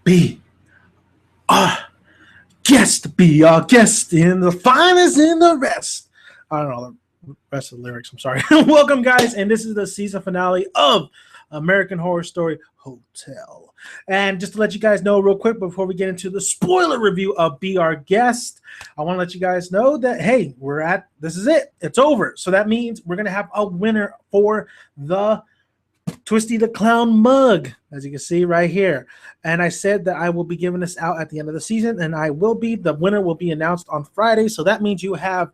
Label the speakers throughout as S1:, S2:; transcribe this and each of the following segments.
S1: be our guest, be our guest in the finest in the rest. I don't know the rest of the lyrics. I'm sorry. Welcome, guys, and this is the season finale of American Horror Story Hotel. And just to let you guys know real quick before we get into the spoiler review of Be Our Guest, I want to let you guys know that, hey, this is it. It's over. So that means we're going to have a winner for the Twisty the Clown mug, as you can see right here. And I said that I will be giving this out at the end of the season, and the winner will be announced on Friday. So that means you have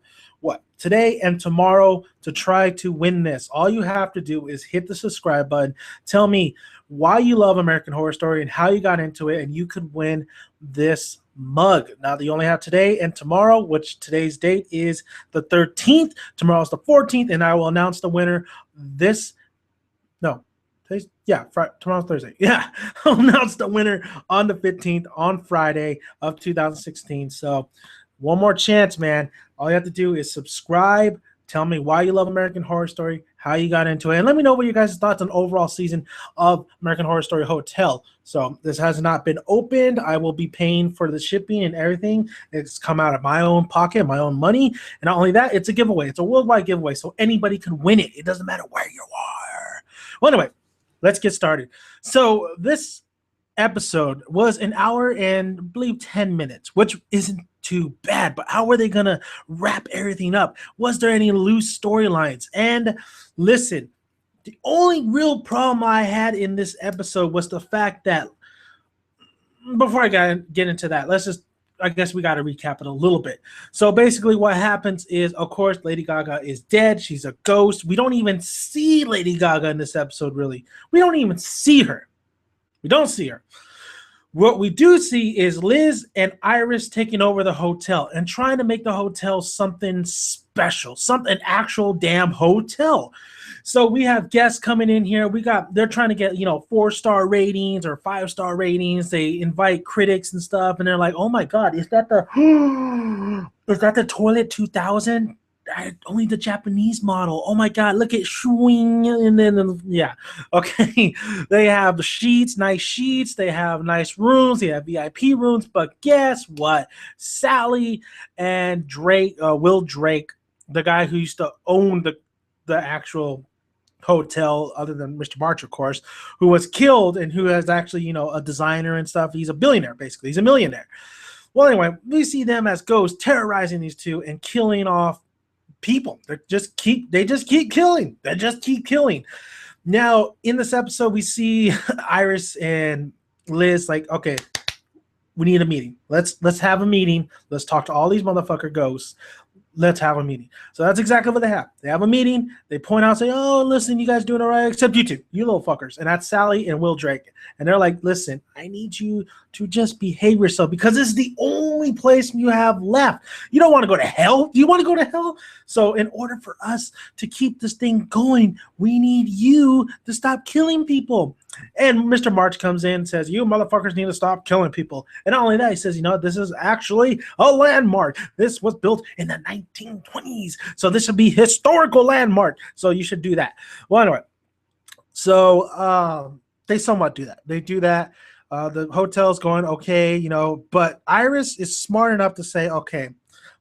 S1: today and tomorrow to try to win this. All you have to do is hit the subscribe button, tell me why you love American Horror Story and how you got into it, and you could win this mug. Now, you only have today and tomorrow, which today's date is the 13th. Tomorrow's the 14th, and I will announce the winner tomorrow's Thursday. Yeah, I'll announce the winner on the 15th on Friday of 2016. So one more chance, man. All you have to do is subscribe. Tell me why you love American Horror Story, how you got into it, and let me know what your guys' thoughts on the overall season of American Horror Story Hotel. So this has not been opened. I will be paying for the shipping and everything. It's come out of my own pocket, my own money. And not only that, it's a giveaway. It's a worldwide giveaway, so anybody can win it. It doesn't matter where you are. Well, anyway, let's get started. So this episode was an hour and I believe 10 minutes, which isn't too bad, but how were they gonna wrap everything up? Was there any loose storylines? And listen, the only real problem I had in this episode was the fact that, before I get into that, I guess we got to recap it a little bit. So basically what happens is, of course, Lady Gaga is dead. She's a ghost. We don't even see Lady Gaga in this episode, really. We don't even see her. We don't see her. What we do see is Liz and Iris taking over the hotel and trying to make the hotel something special, an actual damn hotel. So we have guests coming in here. They're trying to get, 4-star ratings or 5-star ratings. They invite critics and stuff, and they're like, "Oh my God, is that the Toilet 2000? Only the Japanese model. Oh my God, look at swing." And then, yeah, okay. They have nice sheets. They have nice rooms. They have VIP rooms. But guess what? Sally and Will Drake, the guy who used to own the actual hotel, other than Mr. March, of course, who was killed and who is actually, a designer and stuff. He's a billionaire, basically. He's a millionaire. Well, anyway, we see them as ghosts terrorizing these two and killing off people. They just keep killing. They just keep killing. Now, in this episode, we see Iris and Liz like, okay, we need a meeting. Let's have a meeting. Let's talk to all these motherfucker ghosts. Let's have a meeting. So that's exactly what they have. They have a meeting. They point out, say, "Oh, listen, you guys doing all right, except you two, you little fuckers." And that's Sally and Will Drake. And they're like, "Listen, I need you to just behave yourself because this is the only place you have left. You don't want to go to hell. Do you want to go to hell? So in order for us to keep this thing going, we need you to stop killing people." And Mr. March comes in and says, "You motherfuckers need to stop killing people." And not only that, he says, this is actually a landmark. This was built in the 1920s. So this would be historical landmark. So you should do that. Well, anyway, so they somewhat do that. They do that. The hotel's going okay, but Iris is smart enough to say, "Okay,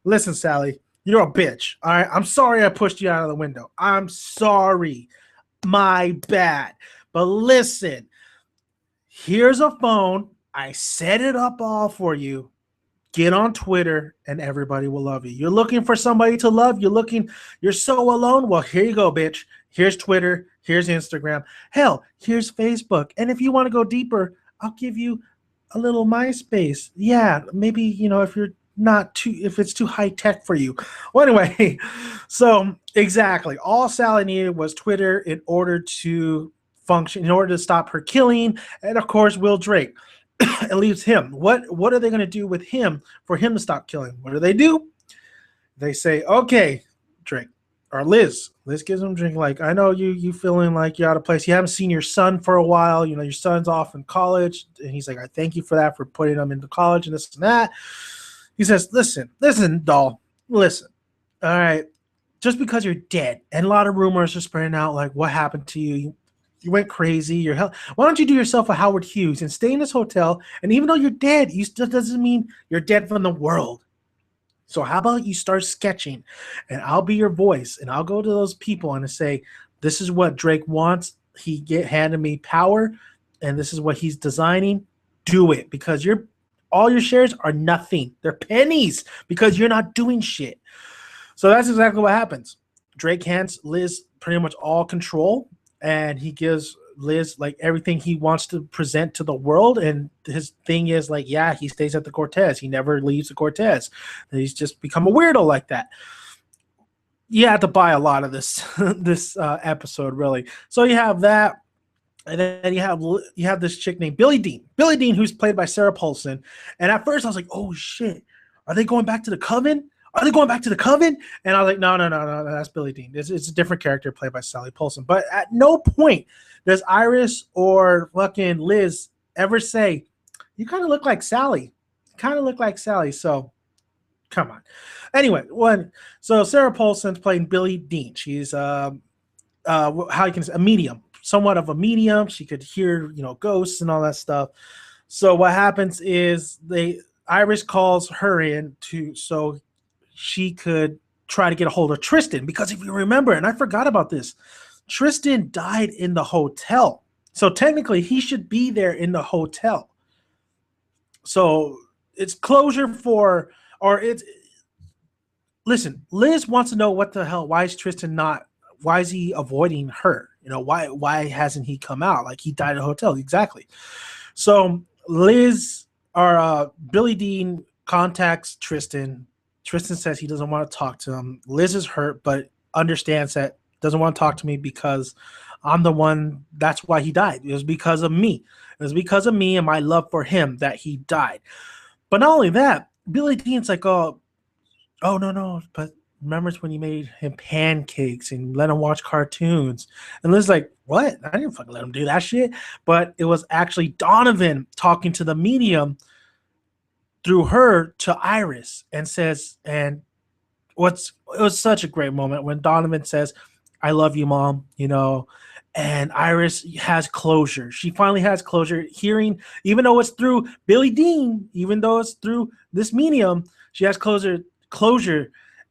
S1: listen, Sally, you're a bitch. All right, I'm sorry I pushed you out of the window. I'm sorry. My bad. But listen, here's a phone. I set it up all for you. Get on Twitter and everybody will love you. You're looking for somebody to love. You're so alone. Well, here you go, bitch. Here's Twitter. Here's Instagram. Hell, here's Facebook. And if you want to go deeper, I'll give you a little MySpace. Yeah, maybe, if it's too high tech for you." Well, anyway, so exactly. All Sally needed was Twitter in order to function, in order to stop her killing. And of course, Will Drake. It leaves him. What are they going to do with him for him to stop killing? What do? They say, "Okay, Drake," or Liz gives him a drink. Like, "I know you feeling like you're out of place. You haven't seen your son for a while. Your son's off in college." And he's like, "I thank you for that, for putting him into college and this and that." He says, listen, doll, listen. All right, just because you're dead and a lot of rumors are spreading out, like what happened to you, You went crazy. Why don't you do yourself a Howard Hughes and stay in this hotel? And even though you're dead, you still doesn't mean you're dead from the world. So how about you start sketching, and I'll be your voice, and I'll go to those people and say, this is what Drake wants. He handed me power, and this is what he's designing. Do it, because all your shares are nothing. They're pennies because you're not doing shit. So that's exactly what happens. Drake hands Liz pretty much all control, and he gives Liz like everything he wants to present to the world. And his thing is like, yeah, he stays at the Cortez. He never leaves the Cortez. He's just become a weirdo like that. You have to buy a lot of this episode, really. So you have that. And then you have this chick named Billie Dean. Billie Dean, who's played by Sarah Paulson. And at first I was like, oh shit, are they going back to the Coven? Are they going back to the Coven? And I was like, no, that's Billie Dean. It's a different character played by Sally Paulson. But at no point does Iris or fucking Liz ever say, you kind of look like Sally. So come on. Anyway, so Sarah Paulson's playing Billie Dean. She's how you can say, a medium. Somewhat of a medium. She could hear, ghosts and all that stuff. So what happens is Iris calls her in so she could try to get a hold of Tristan, because if you remember, and I forgot about this, Tristan died in the hotel. So technically he should be there in the hotel. So it's closure listen, Liz wants to know what the hell, why is he avoiding her? Why hasn't he come out? Like, he died at a hotel. Exactly. So Billie Dean contacts Tristan. Tristan says he doesn't want to talk to him. Liz is hurt, but understands that doesn't want to talk to me because I'm the one. That's why he died. It was because of me. It was because of me and my love for him that he died. But not only that, Billie Dean's like, oh no, but remember when you made him pancakes and let him watch cartoons? And Liz's like, what? I didn't fucking let him do that shit. But it was actually Donovan talking to the medium through her to Iris, and it was such a great moment when Donovan says, I love you, Mom, and Iris has closure. She finally has closure, hearing, even though it's through Billie Dean, even though it's through this medium, she has closure,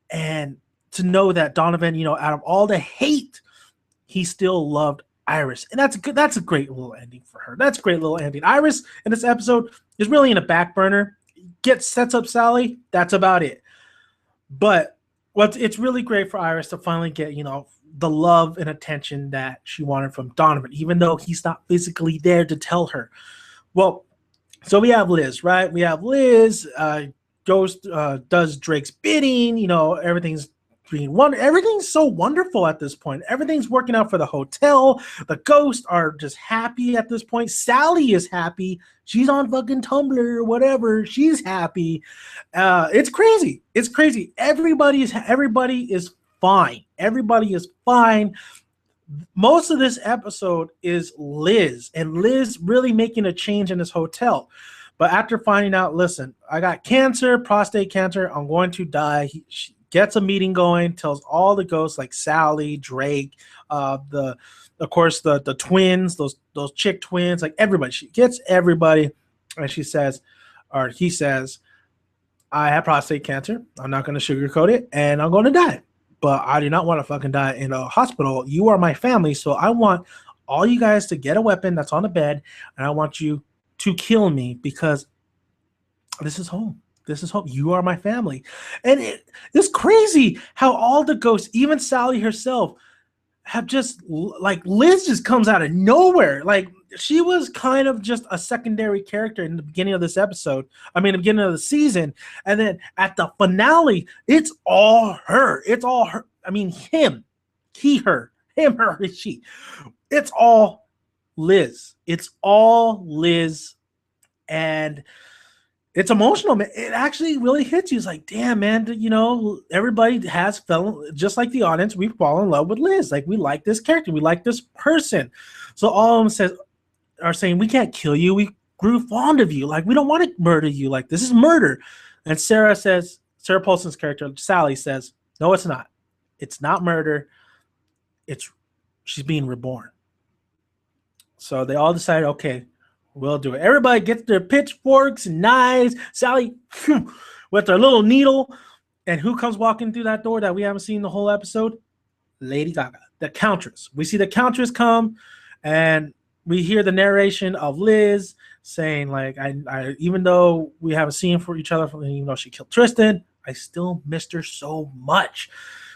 S1: and to know that Donovan, out of all the hate, he still loved Iris. And that's a great little ending for her. That's a great little ending. Iris in this episode is really in a back burner. Sets up Sally, that's about it. But it's really great for Iris to finally get, the love and attention that she wanted from Donovan, even though he's not physically there to tell her. Well, so we have Liz, right? We have Liz does Drake's bidding, everything's so wonderful at this point. Everything's working out for the hotel. The ghosts are just happy at this point. Sally is happy. She's on fucking Tumblr or whatever. She's happy. It's crazy. Everybody is fine. Everybody is fine. Most of this episode is Liz, and Liz really making a change in this hotel. But after finding out, listen, I got cancer, prostate cancer. I'm going to die. She gets a meeting going, tells all the ghosts like Sally, Drake, the twins, those chick twins, like everybody. She gets everybody, and he says, I have prostate cancer. I'm not going to sugarcoat it, and I'm going to die. But I do not want to fucking die in a hospital. You are my family, so I want all you guys to get a weapon that's on the bed, and I want you to kill me because this is home. This is home. You are my family. And it's crazy how all the ghosts, even Sally herself, have just, like, Liz just comes out of nowhere. Like, she was kind of just a secondary character in the beginning of this episode. The beginning of the season. And then at the finale, it's all her. It's all her. Him. He, her. Him, her, she. It's all Liz. It's all Liz. And it's emotional, man. It actually really hits you. It's like, damn, man, everybody has just like the audience, we fall in love with Liz. Like, we like this character. We like this person. So all of them are saying, we can't kill you. We grew fond of you. Like, we don't want to murder you. Like, this is murder. And Sarah Paulson's character, Sally, says, no, it's not. It's not murder. She's being reborn. So they all decided, okay, we'll do it. Everybody gets their pitchforks and knives. Sally with her little needle. And who comes walking through that door that we haven't seen the whole episode? Lady Gaga, the Countess. We see the Countess come, and we hear the narration of Liz saying, like, I even though we haven't seen for each other, even though she killed Tristan, I still missed her so much.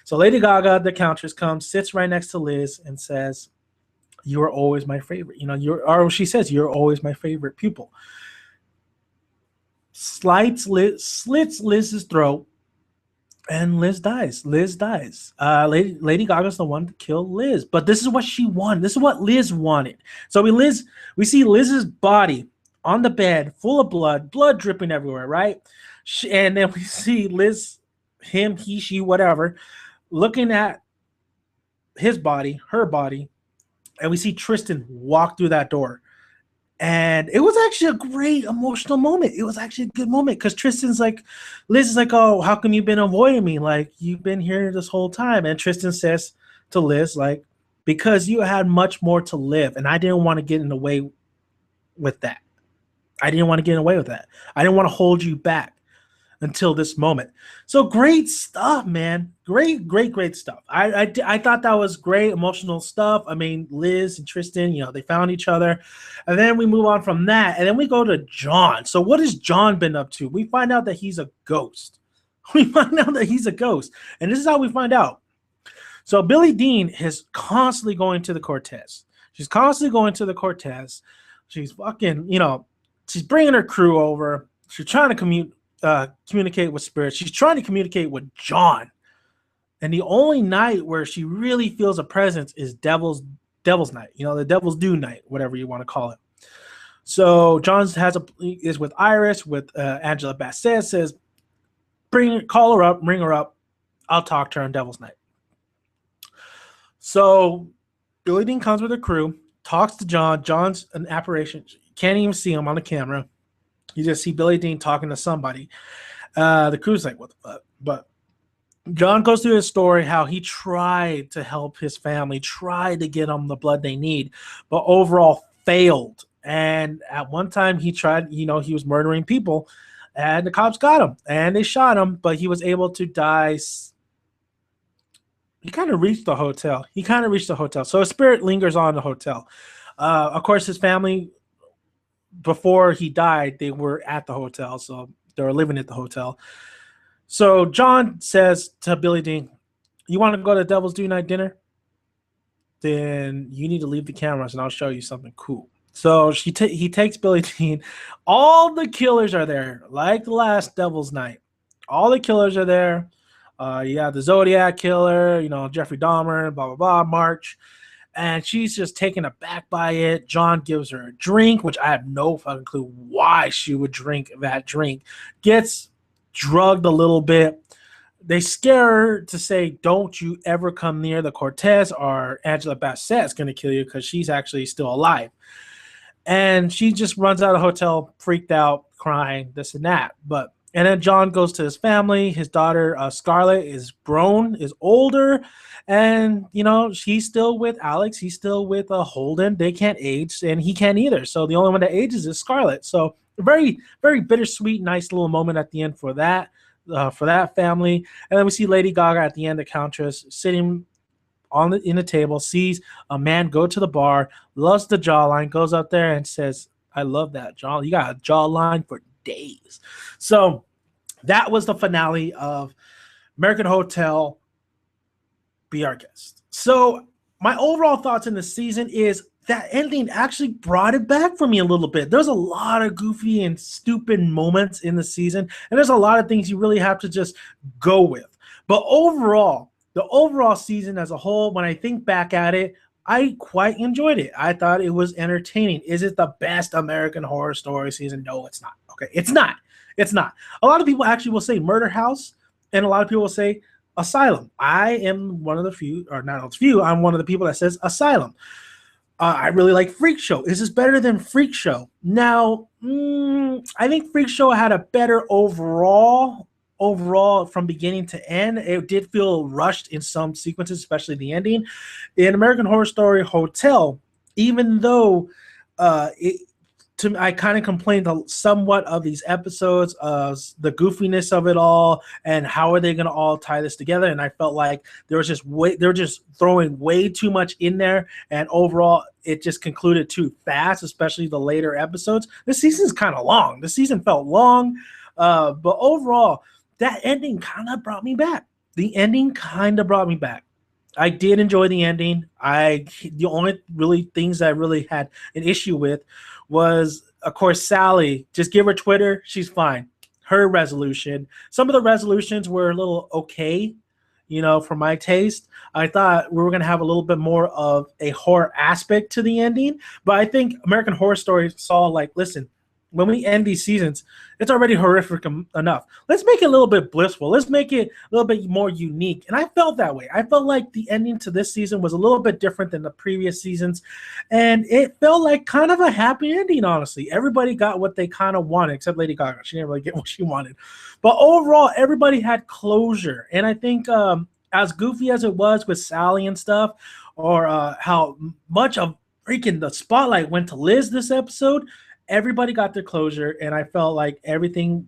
S1: So Lady Gaga, the Countess, comes, sits right next to Liz, and says, "You are always my favorite. Or she says, you're always my favorite pupil." Slits Liz's throat, and Liz dies. Lady Gaga's the one to kill Liz, but this is what she wanted. This is what Liz wanted. So we see Liz's body on the bed, full of blood dripping everywhere, right? And then we see Liz, him, he, she, whatever, looking at his body, her body, and we see Tristan walk through that door. And it was actually a great emotional moment. It was actually a good moment because Tristan's like, Liz is like, "Oh, how come you've been avoiding me? Like, you've been here this whole time." And Tristan says to Liz, like, "Because you had much more to live, and I didn't want to get in the way with that. I didn't want to get in the way with that. I didn't want to hold you back until this moment." So great stuff, man. Great stuff. I thought that was great emotional stuff. I mean, Liz and Tristan, they found each other. And then we move on from that. And then we go to John. So what has John been up to? We find out that he's a ghost. And this is how we find out. So Billie Dean is constantly going to the Cortez. She's constantly going to the Cortez. She's fucking, she's bringing her crew over. She's trying to communicate with spirits. She's trying to communicate with John. And the only night where she really feels a presence is Devil's Night. The Devil's Due Night, whatever you want to call it. So John is with Iris, with Angela Bassett, says, call her up, ring her up. I'll talk to her on Devil's Night. So Billie Dean comes with her crew, talks to John. John's an apparition. You can't even see him on the camera. You just see Billie Dean talking to somebody. The crew's like, what the fuck? But John goes through his story, how he tried to help his family, tried to get them the blood they need, but overall failed. And at one time he tried, he was murdering people, and the cops got him, and they shot him, but he was able to die. He kind of reached the hotel. So his spirit lingers on the hotel. Of course, his family, before he died, they were at the hotel, so they were living at the hotel. So John says to Billie Dean, "You want to go to Devil's Due Night dinner? Then you need to leave the cameras, and I'll show you something cool." So he takes Billie Dean. All the killers are there, like the last Devil's Night. All the killers are there. You have the Zodiac Killer, Jeffrey Dahmer, blah, blah, blah, March. And she's just taken aback by it. John gives her a drink, which I have no fucking clue why she would drink that drink. Gets drugged a little bit. They scare her to say, "Don't you ever come near the Cortez, or Angela Bassett is going to kill you," because she's actually still alive. And she just runs out of the hotel, freaked out, crying, this and that. And then John goes to his family. His daughter, Scarlett, is grown, is older. And, she's still with Alex. He's still with Holden. They can't age, and he can't either. So the only one that ages is Scarlett. So very, very bittersweet, nice little moment at the end for that family. And then we see Lady Gaga at the end, the Countess, sitting in the table, sees a man go to the bar, loves the jawline, goes up there and says, "I love that jaw. You got a jawline for days." So that was the finale of American Hotel. Be Our Guest. So my overall thoughts in the season is that ending actually brought it back for me a little bit. There's a lot of goofy and stupid moments in the season, and there's a lot of things you really have to just go with. But overall, the overall season as a whole, when I think back at it, I quite enjoyed it. I thought it was entertaining. Is it the best American Horror Story season? No, it's not. Okay, it's not. It's not. A lot of people actually will say Murder House, and a lot of people will say Asylum. I am one of the few, or not a few, I'm one of the people that says Asylum. I really like Freak Show. Is this better than Freak Show? Now, I think Freak Show had a better overall from beginning to end. It did feel rushed in some sequences, especially the ending. In American Horror Story Hotel, even though I kind of complained somewhat of these episodes, the goofiness of it all, and how are they going to all tie this together. And I felt like they were just throwing way too much in there, and overall, it just concluded too fast, especially the later episodes. This season's kind of long. The season felt long, but overall, that ending kind of brought me back. The ending kind of brought me back. I did enjoy the ending. The only really things I really had an issue with was, of course, Sally. Just give her Twitter, she's fine. Her resolution. Some of the resolutions were a little okay, for my taste. I thought we were going to have a little bit more of a horror aspect to the ending, but I think American Horror Story saw, like, listen, when we end these seasons, it's already horrific enough. Let's make it a little bit blissful. Let's make it a little bit more unique. And I felt that way. I felt like the ending to this season was a little bit different than the previous seasons. And it felt like kind of a happy ending, honestly. Everybody got what they kind of wanted, except Lady Gaga. She didn't really get what she wanted. But overall, everybody had closure. And I think as goofy as it was with Sally and stuff, or how much of freaking the spotlight went to Liz this episode, everybody got their closure, and I felt like everything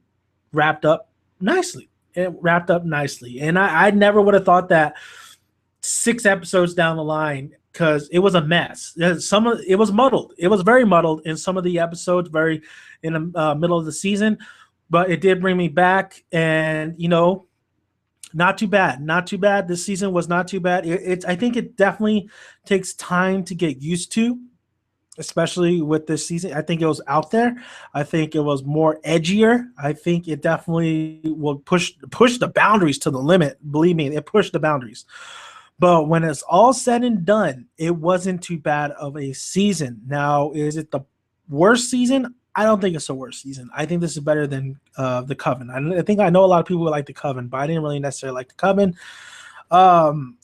S1: wrapped up nicely. It wrapped up nicely. And I never would have thought that 6 episodes down the line, because it was a mess. It was muddled. It was very muddled in some of the episodes, very in the middle of the season. But it did bring me back, and, not too bad. Not too bad. This season was not too bad. I think it definitely takes time to get used to, especially with this season. I think it was out there. I think it was more edgier. I think it definitely will push the boundaries to the limit. Believe me, it pushed the boundaries. But when it's all said and done, it wasn't too bad of a season. Now, is it the worst season? I don't think it's the worst season. I think this is better than The Coven. I think I know a lot of people would like The Coven, but I didn't really necessarily like The Coven.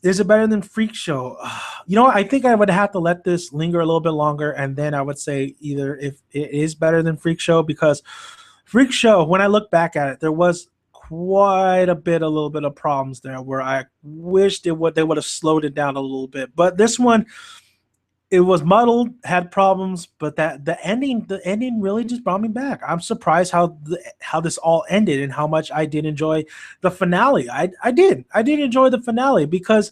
S1: Is it better than Freak Show? I think I would have to let this linger a little bit longer, and then I would say either if it is better than Freak Show, because Freak Show, when I look back at it, there was quite a little bit of problems there where I wished they would have slowed it down a little bit. But this one, it was muddled, had problems, but the ending really just brought me back. I'm surprised how this all ended and how much I did enjoy the finale. I did enjoy the finale, because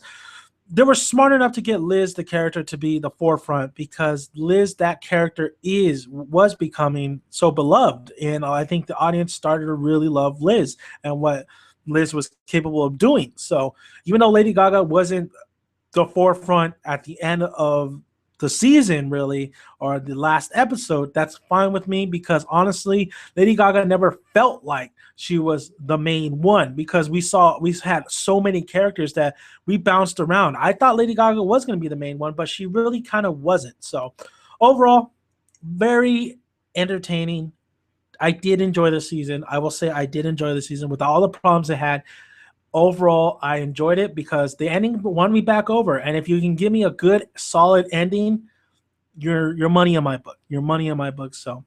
S1: they were smart enough to get Liz, the character, to be the forefront, because Liz, that character, was becoming so beloved, and I think the audience started to really love Liz and what Liz was capable of doing. So even though Lady Gaga wasn't the forefront at the end of the season, really, or the last episode, that's fine with me, because honestly, Lady Gaga never felt like she was the main one, because we had so many characters that we bounced around. I thought Lady Gaga was going to be the main one, but she really kind of wasn't. So overall, very entertaining. I did enjoy the season. I will say I did enjoy the season with all the problems it had. Overall, I enjoyed it because the ending won me back over. And if you can give me a good, solid ending, your money in my book. Your money in my book. So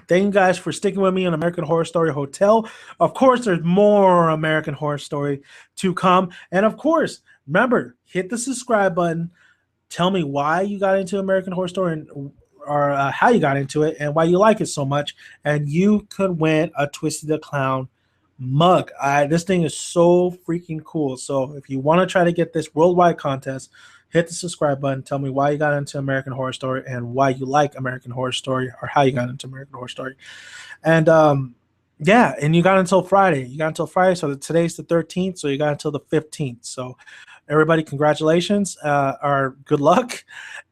S1: thank you guys for sticking with me on American Horror Story Hotel. Of course, there's more American Horror Story to come. And of course, remember, hit the subscribe button. Tell me why you got into American Horror Story, or how you got into it and why you like it so much. And you could win a Twisty the Clown mug. This thing is so freaking cool. So if you want to try to get this worldwide contest, hit the subscribe button. Tell me why you got into American Horror Story and why you like American Horror Story, or how you got into American Horror Story. And yeah, and you got until Friday. So today's the 13th, so you got until the 15th. So everybody, congratulations, or good luck.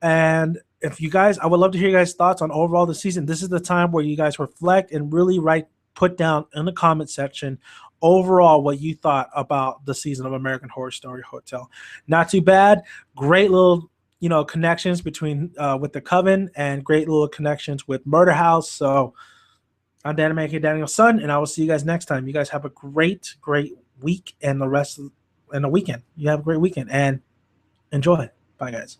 S1: And if you guys, I would love to hear you guys' thoughts on overall the season. This is the time where you guys reflect and really put down in the comment section overall what you thought about the season of American Horror Story Hotel. Not too bad. Great little connections between with the Coven, and great little connections with Murder House. So I'm Daniel's son, and I will see you guys next time. You guys have a great week, and the weekend. You have a great weekend and enjoy. Bye, guys.